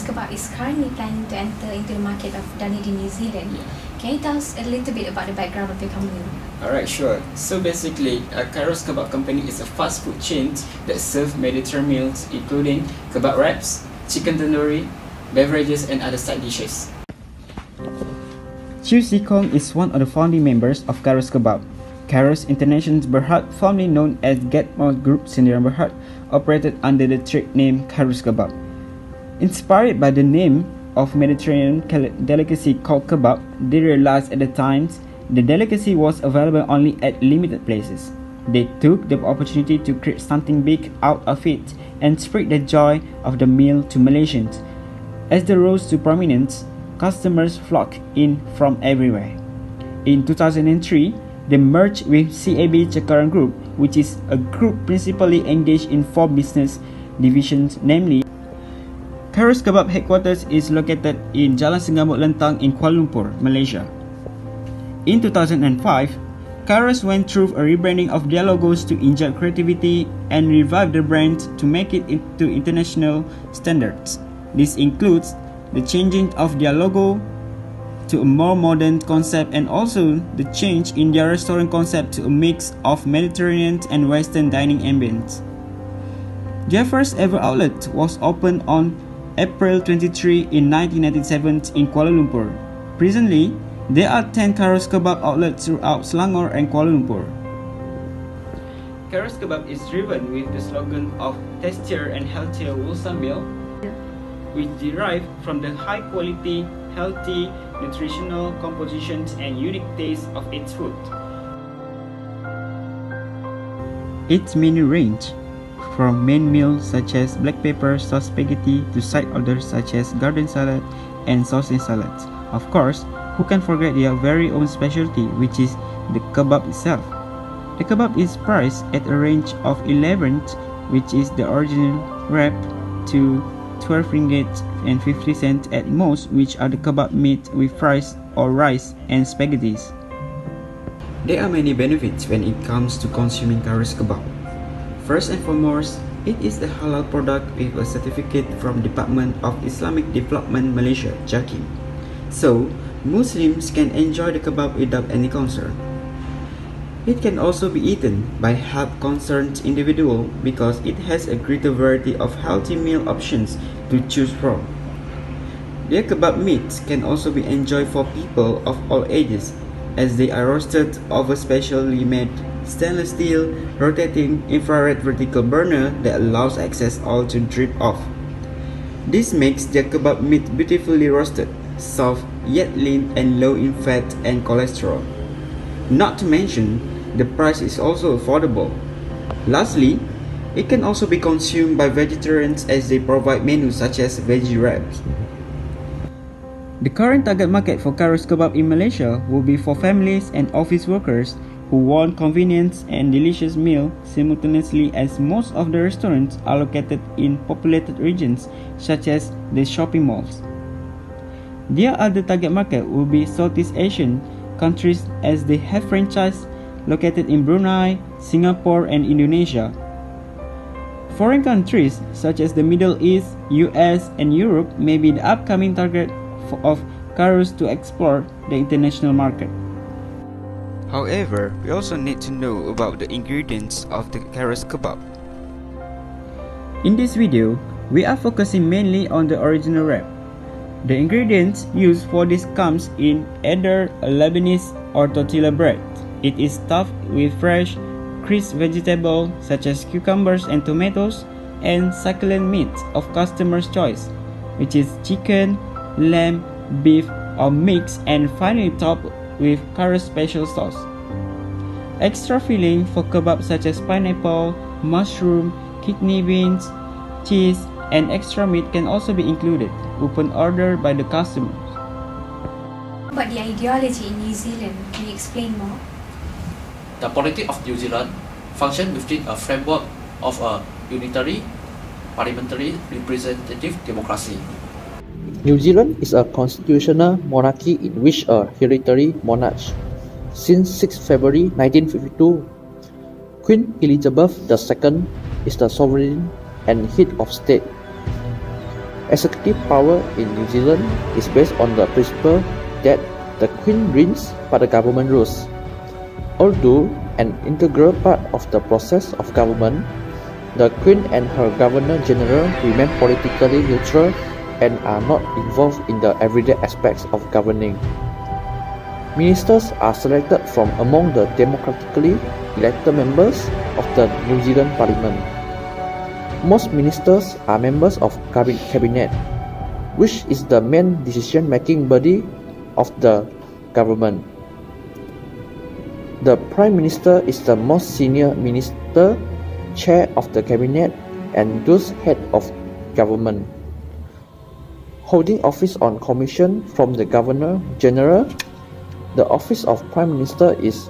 Kebab is currently planning to enter into the market of Dunedin, New Zealand. Can you tell us a little bit about the background of your company? Alright, sure. So basically, Kyros Kebab company is a fast food chain that serves Mediterranean meals including kebab wraps, chicken tandoori, beverages and other side dishes. Chiu Si Kong is one of the founding members of Kyros Kebab. Kyros International Berhad, formerly known as Getmore Group Sdn Berhad, operated under the trade name Kyros Kebab. Inspired by the name of Mediterranean delicacy called kebab, they realized at the time the delicacy was available only at limited places. They took the opportunity to create something big out of it and spread the joy of the meal to Malaysians. As they rose to prominence, customers flocked in from everywhere. In 2003, they merged with CAB Cekaran Group, which is a group principally engaged in 4 business divisions, namely Kyros Kebab headquarters is located in Jalan Sengambut Lentang in Kuala Lumpur, Malaysia. In 2005, Kyros went through a rebranding of their logos to inject creativity and revive the brand to make it into international standards. This includes the changing of their logo to a more modern concept and also the change in their restaurant concept to a mix of Mediterranean and Western dining ambience. Their first ever outlet was opened on April 23 in 1997 in Kuala Lumpur. Presently, there are 10 Kyros Kebab outlets throughout Selangor and Kuala Lumpur. Kyros Kebab is driven with the slogan of tastier and healthier wholesome meal, which derive from the high quality, healthy, nutritional compositions and unique taste of its food. Its menu range from main meals such as black pepper sauce spaghetti to side orders such as garden salad and sausage salads. Of course, who can forget their very own specialty, which is the kebab itself. The kebab is priced at a range of 11, which is the original wrap, to 12 ringgit and 50 cents at most, which are the kebab meat with fries or rice and spaghettis. There are many benefits when it comes to consuming Kyros Kebab. First and foremost, it is a halal product with a certificate from Department of Islamic Development Malaysia, JAKIM. So, Muslims can enjoy the kebab without any concern. It can also be eaten by health-concerned individuals because it has a greater variety of healthy meal options to choose from. Their kebab meats can also be enjoyed for people of all ages, as they are roasted over specially made stainless steel rotating infrared vertical burner that allows excess oil to drip off. This makes their kebab meat beautifully roasted, soft yet lean and low in fat and cholesterol. Not to mention, the price is also affordable. Lastly, it can also be consumed by vegetarians as they provide menus such as veggie wraps. The current target market for Kyros Kebab in Malaysia will be for families and office workers who want convenience and delicious meal simultaneously, as most of the restaurants are located in populated regions such as the shopping malls. Their other target market will be Southeast Asian countries as they have franchises located in Brunei, Singapore and Indonesia. Foreign countries such as the Middle East, US and Europe may be the upcoming target of Kyros to explore the international market. However, we also need to know about the ingredients of the Kyros Kebab. In this video, we are focusing mainly on the original wrap. The ingredients used for this comes in either a Lebanese or tortilla bread. It is stuffed with fresh, crisp vegetables such as cucumbers and tomatoes, and succulent meat of customer's choice, which is chicken, lamb, beef or mix, and finally topped with Kyros special sauce. Extra filling for kebab such as pineapple, mushroom, kidney beans, cheese, and extra meat can also be included upon order by the customers. About the ideology in New Zealand, can you explain more? The polity of New Zealand functions within a framework of a unitary parliamentary representative democracy. New Zealand is a constitutional monarchy in which a hereditary monarch. Since 6 February 1952, Queen Elizabeth II is the sovereign and head of state. Executive power in New Zealand is based on the principle that the Queen reigns but the government rules. Although an integral part of the process of government, the Queen and her Governor-General remain politically neutral and are not involved in the everyday aspects of governing. Ministers are selected from among the democratically elected members of the New Zealand Parliament. Most ministers are members of Cabinet, which is the main decision-making body of the government. The Prime Minister is the most senior minister, chair of the Cabinet, and thus head of government. Holding office on commission from the Governor-General, the office of Prime Minister is,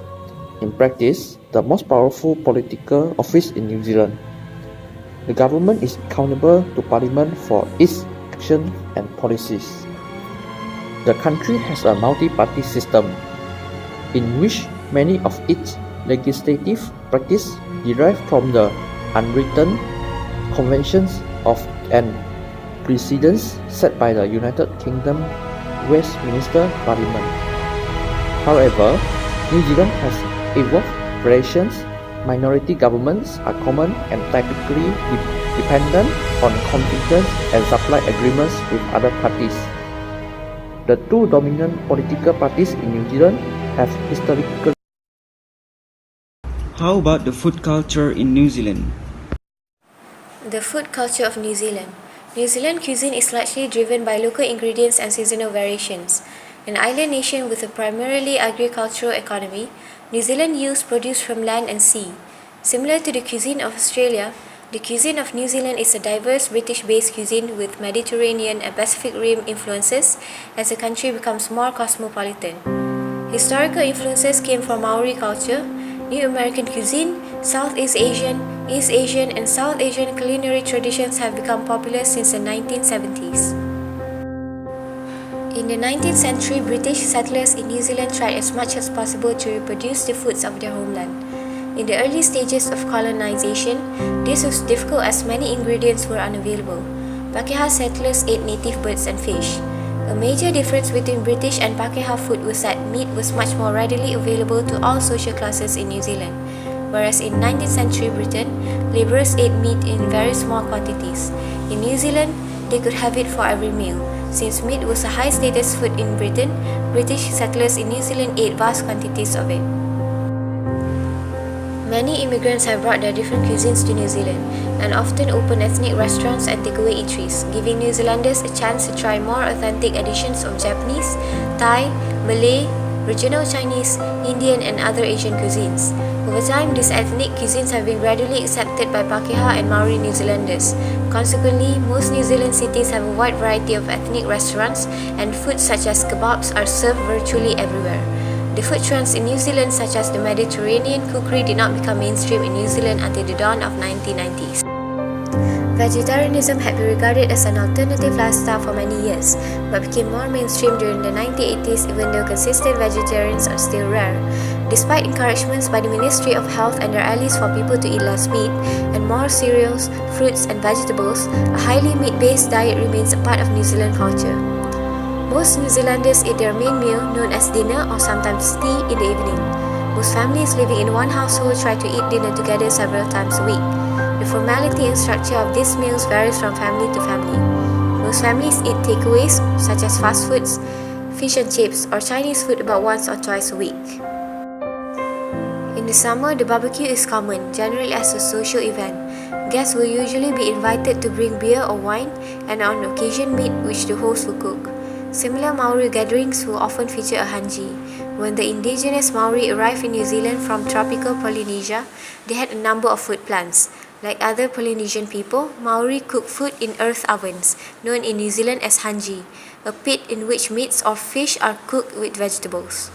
in practice, the most powerful political office in New Zealand. The government is accountable to Parliament for its action and policies. The country has a multi-party system, in which many of its legislative practice derive from the unwritten conventions of and precedents set by the United Kingdom Westminster Parliament. However, New Zealand has evolved variations. Minority governments are common and typically dependent on confidence and supply agreements with other parties. The two dominant political parties in New Zealand have historically. How about the food culture in New Zealand? The food culture of New Zealand. New Zealand cuisine is largely driven by local ingredients and seasonal variations. An island nation with a primarily agricultural economy, New Zealand yields produce from land and sea. Similar to the cuisine of Australia, the cuisine of New Zealand is a diverse British-based cuisine with Mediterranean and Pacific Rim influences as the country becomes more cosmopolitan. Historical influences came from Maori culture, New American cuisine, Southeast Asian, East Asian, and South Asian culinary traditions have become popular since the 1970s. In the 19th century, British settlers in New Zealand tried as much as possible to reproduce the foods of their homeland. In the early stages of colonization, this was difficult as many ingredients were unavailable. Pakeha settlers ate native birds and fish. A major difference between British and Pakeha food was that meat was much more readily available to all social classes in New Zealand, whereas in 19th century Britain, labourers ate meat in very small quantities. In New Zealand, they could have it for every meal. Since meat was a high status food in Britain, British settlers in New Zealand ate vast quantities of it. Many immigrants have brought their different cuisines to New Zealand and often open ethnic restaurants and takeaway eateries, giving New Zealanders a chance to try more authentic additions of Japanese, Thai, Malay, regional Chinese, Indian, and other Asian cuisines. Over time, these ethnic cuisines have been gradually accepted by Pakeha and Maori New Zealanders. Consequently, most New Zealand cities have a wide variety of ethnic restaurants, and foods such as kebabs are served virtually everywhere. The food trends in New Zealand, such as the Mediterranean cookery, did not become mainstream in New Zealand until the dawn of 1990s. Vegetarianism had been regarded as an alternative lifestyle for many years, but became more mainstream during the 1980s, even though consistent vegetarians are still rare. Despite encouragements by the Ministry of Health and their allies for people to eat less meat and more cereals, fruits, and vegetables, a highly meat-based diet remains a part of New Zealand culture. Most New Zealanders eat their main meal, known as dinner or sometimes tea, in the evening. Most families living in one household try to eat dinner together several times a week. The formality and structure of these meals varies from family to family. Most families eat takeaways, such as fast foods, fish and chips, or Chinese food about once or twice a week. In the summer, the barbecue is common, generally as a social event. Guests will usually be invited to bring beer or wine, and on occasion meat which the host will cook. Similar Maori gatherings will often feature a hangi. When the indigenous Maori arrived in New Zealand from tropical Polynesia, they had a number of food plants. Like other Polynesian people, Maori cook food in earth ovens, known in New Zealand as hangi, a pit in which meats or fish are cooked with vegetables.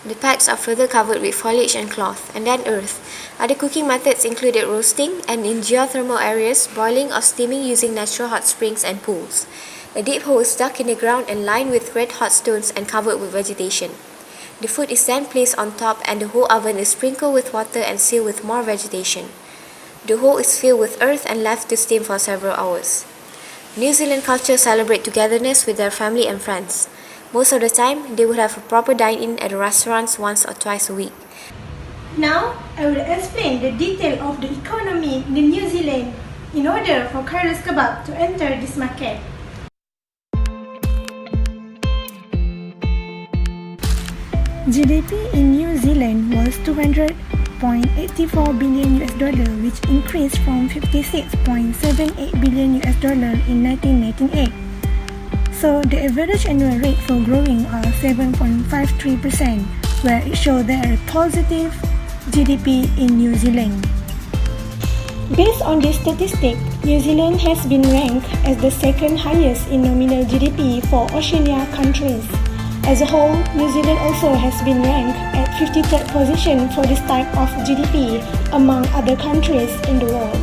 The pits are further covered with foliage and cloth, and then earth. Other cooking methods included roasting, and in geothermal areas, boiling or steaming using natural hot springs and pools. A deep hole is dug in the ground and lined with red hot stones and covered with vegetation. The food is then placed on top, and the whole oven is sprinkled with water and sealed with more vegetation. The hole is filled with earth and left to steam for several hours. New Zealand culture celebrate togetherness with their family and friends. Most of the time, they would have a proper dine-in at the restaurants once or twice a week. Now, I will explain the detail of the economy in New Zealand in order for Kyros Kebab to enter this market. GDP in New Zealand was 200.84 billion US dollar, which increased from 56.78 billion US dollar in 1998. So the average annual rate for growing are 7.53%, where it shows there are positive GDP in New Zealand. Based on this statistic, New Zealand has been ranked as the second highest in nominal GDP for Oceania countries. As a whole, New Zealand also has been ranked at 53rd position for this type of GDP among other countries in the world.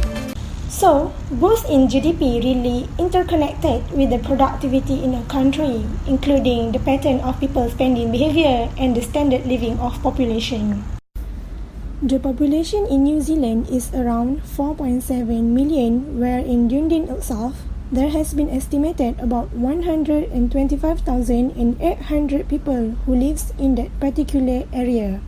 So, growth in GDP really interconnected with the productivity in a country, including the pattern of people's spending behavior and the standard living of population. The population in New Zealand is around 4.7 million, where in Dunedin itself, there has been estimated about 125,800 people who lives in that particular area.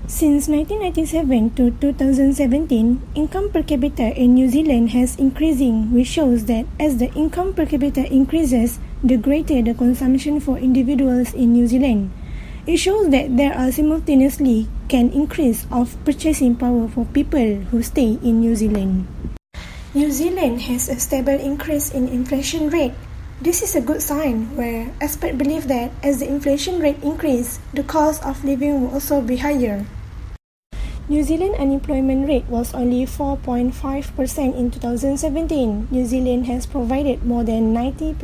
Since 1997 to 2017, income per capita in New Zealand has increasing, which shows that as the income per capita increases, the greater the consumption for individuals in New Zealand. It shows that there are simultaneously can increase of purchasing power for people who stay in New Zealand. New Zealand has a stable increase in inflation rate. This is a good sign where experts believe that as the inflation rate increases, the cost of living will also be higher. New Zealand unemployment rate was only 4.5% in 2017. New Zealand has provided more than 90%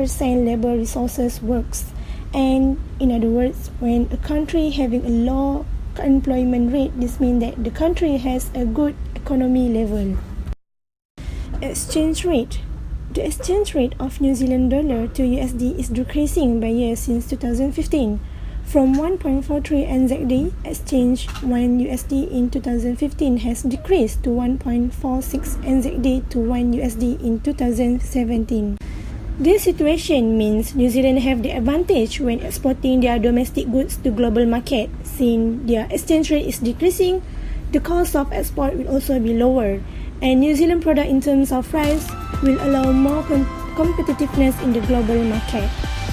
labor resources works. And in other words, when a country having a low unemployment rate, this means that the country has a good economy level. Exchange rate. The exchange rate of New Zealand dollar to USD is decreasing by year since 2015. From 1.43 NZD exchange 1 USD in 2015 has decreased to 1.46 NZD to 1 USD in 2017. This situation means New Zealand have the advantage when exporting their domestic goods to global market. Since their exchange rate is decreasing, the cost of export will also be lower, and New Zealand product in terms of price will allow more competitiveness in the global market.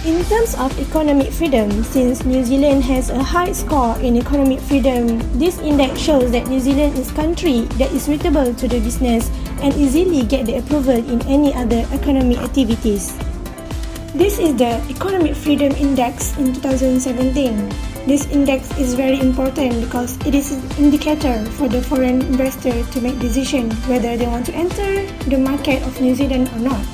In terms of economic freedom, since New Zealand has a high score in economic freedom, this index shows that New Zealand is a country that is suitable to the business and easily get the approval in any other economic activities. This is the Economic Freedom Index in 2017. This index is very important because it is an indicator for the foreign investor to make decision whether they want to enter the market of New Zealand or not.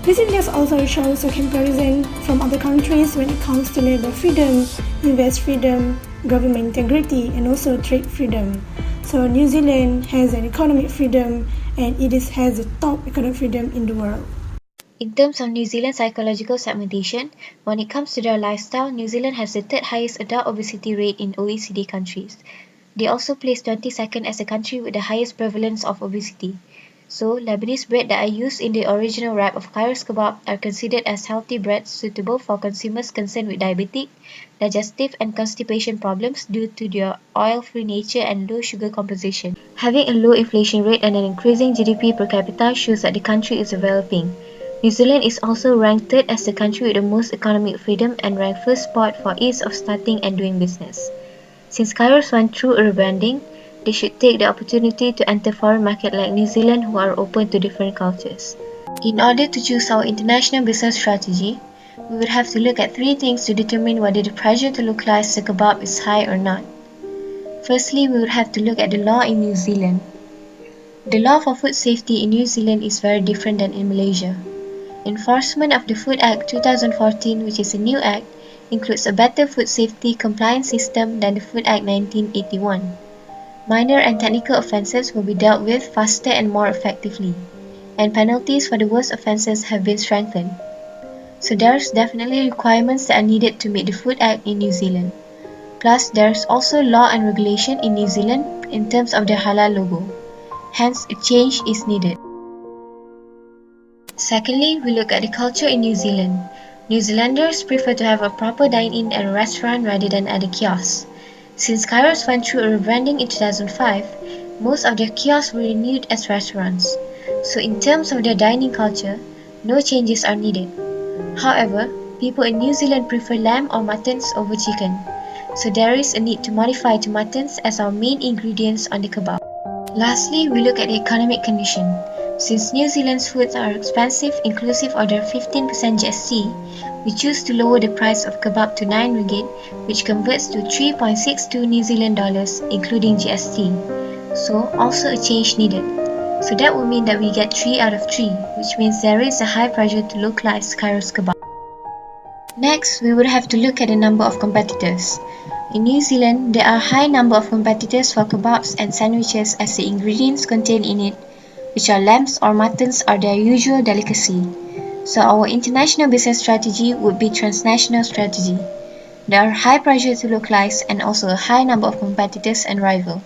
This index also shows a comparison from other countries when it comes to labor freedom, invest freedom, government integrity, and also trade freedom. So New Zealand has an economic freedom and has the top economic freedom in the world. In terms of New Zealand's psychological segmentation, when it comes to their lifestyle, New Zealand has the third highest adult obesity rate in OECD countries. They also place 22nd as a country with the highest prevalence of obesity. So, Lebanese bread that are used in the original wrap of Kyros Kebab are considered as healthy breads suitable for consumers concerned with diabetic, digestive and constipation problems due to their oil-free nature and low sugar composition. Having a low inflation rate and an increasing GDP per capita shows that the country is developing. New Zealand is also ranked third as the country with the most economic freedom and ranked first spot for ease of starting and doing business. Since Kyros went through a rebranding, they should take the opportunity to enter foreign market like New Zealand who are open to different cultures. In order to choose our international business strategy, we would have to look at three things to determine whether the pressure to localize the kebab is high or not. Firstly, we would have to look at the law in New Zealand. The law for food safety in New Zealand is very different than in Malaysia. Enforcement of the Food Act 2014, which is a new act, includes a better food safety compliance system than the Food Act 1981. Minor and technical offences will be dealt with faster and more effectively, and penalties for the worst offences have been strengthened. So there's definitely requirements that are needed to meet the Food Act in New Zealand. Plus, there's also law and regulation in New Zealand in terms of their halal logo. Hence, a change is needed. Secondly, we look at the culture in New Zealand. New Zealanders prefer to have a proper dine-in at a restaurant rather than at a kiosk. Since Kyros went through a rebranding in 2005, most of their kiosks were renewed as restaurants. So in terms of their dining culture, no changes are needed. However, people in New Zealand prefer lamb or muttons over chicken. So there is a need to modify to muttons as our main ingredients on the kebab. Lastly, we look at the economic condition. Since New Zealand's foods are expensive inclusive of their 15% GST, we choose to lower the price of kebab to 9 ringgit, which converts to 3.62 New Zealand dollars including GST. So also a change needed. So that would mean that we get 3 out of 3, which means there is a high pressure to localize Kyros Kebab. Next, we would have to look at the number of competitors. In New Zealand, there are a high number of competitors for kebabs and sandwiches as the ingredients contained in it, which are lambs or muttons, are their usual delicacy. So our international business strategy would be transnational strategy. There are high pressure to localize and also a high number of competitors and rivals.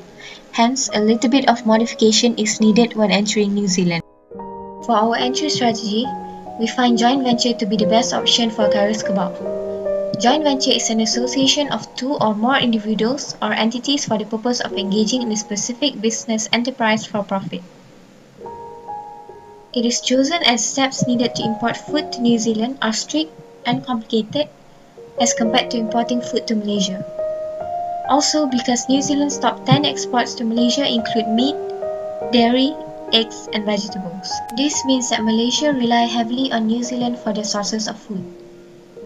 Hence, a little bit of modification is needed when entering New Zealand. For our entry strategy, we find joint venture to be the best option for Kyros Kebab. Joint venture is an association of 2 or more individuals or entities for the purpose of engaging in a specific business enterprise for profit. It is chosen as steps needed to import food to New Zealand are strict and complicated as compared to importing food to Malaysia. Also, because New Zealand's top 10 exports to Malaysia include meat, dairy, eggs, and vegetables. This means that Malaysia rely heavily on New Zealand for their sources of food.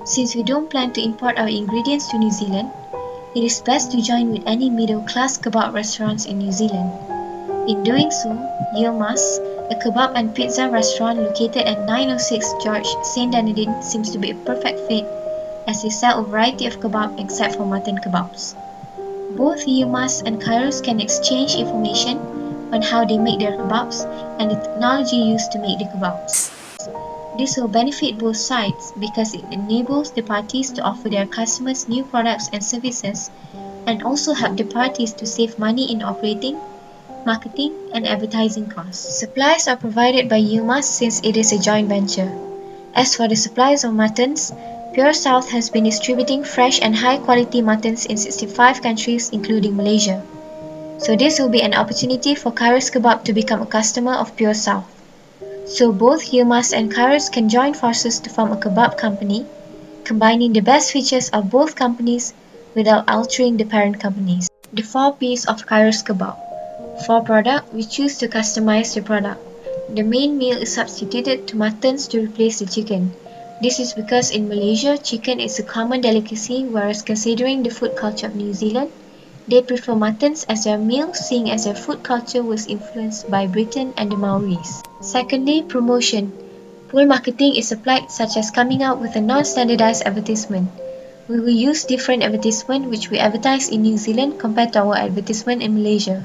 Since we don't plan to import our ingredients to New Zealand, it is best to join with any middle-class kebab restaurants in New Zealand. In doing so, Yilmaz, a kebab and pizza restaurant located at 906 George St. Dunedin, seems to be a perfect fit as they sell a variety of kebab except for mutton kebabs. Both Yilmaz and Kyros can exchange information on how they make their kebabs and the technology used to make the kebabs. This will benefit both sides because it enables the parties to offer their customers new products and services and also help the parties to save money in operating, marketing, and advertising costs. Supplies are provided by Yilmaz since it is a joint venture. As for the supplies of muttons, Pure South has been distributing fresh and high-quality muttons in 65 countries including Malaysia. So this will be an opportunity for Kyros Kebab to become a customer of Pure South. So both Yilmaz and Kyros can join forces to form a kebab company, combining the best features of both companies without altering the parent companies. The 4 P's of Kyros Kebab. For product, we choose to customize the product. The main meal is substituted to muttons to replace the chicken. This is because in Malaysia, chicken is a common delicacy, whereas considering the food culture of New Zealand, they prefer muttons as their meal, seeing as their food culture was influenced by Britain and the Maoris. Secondly, promotion. Pull marketing is applied, such as coming out with a non-standardized advertisement. We will use different advertisement which we advertise in New Zealand compared to our advertisement in Malaysia.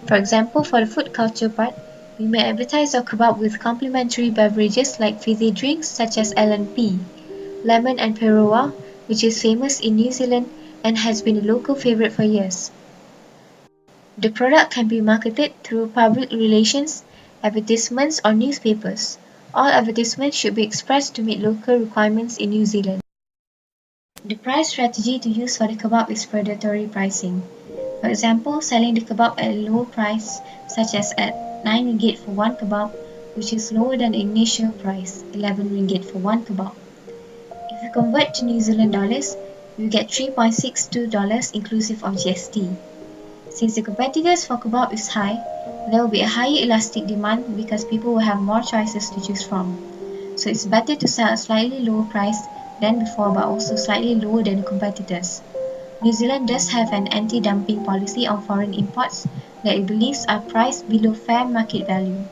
For example, for the food culture part, we may advertise our kebab with complimentary beverages like fizzy drinks such as L&P, lemon and peroa, which is famous in New Zealand and has been a local favorite for years. The product can be marketed through public relations, advertisements, or newspapers. All advertisements should be expressed to meet local requirements in New Zealand. The price strategy to use for the kebab is predatory pricing. For example, selling the kebab at a low price, such as at 9 ringgit for one kebab, which is lower than the initial price, 11 ringgit for one kebab. If you convert to New Zealand dollars, you get $3.62 inclusive of GST. Since the competitors for kebab is high, there will be a higher elastic demand because people will have more choices to choose from. So it's better to sell at a slightly lower price than before, but also slightly lower than the competitors. New Zealand does have an anti-dumping policy on foreign imports that it believes are priced below fair market value.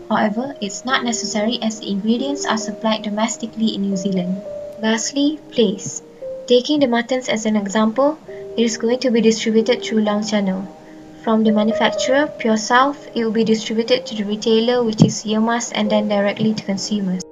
However, it's not necessary as the ingredients are supplied domestically in New Zealand. Lastly, place. Taking the muttons as an example, it is going to be distributed through long channel. From the manufacturer, Pure South, it will be distributed to the retailer, which is Yilmaz, and then directly to consumers.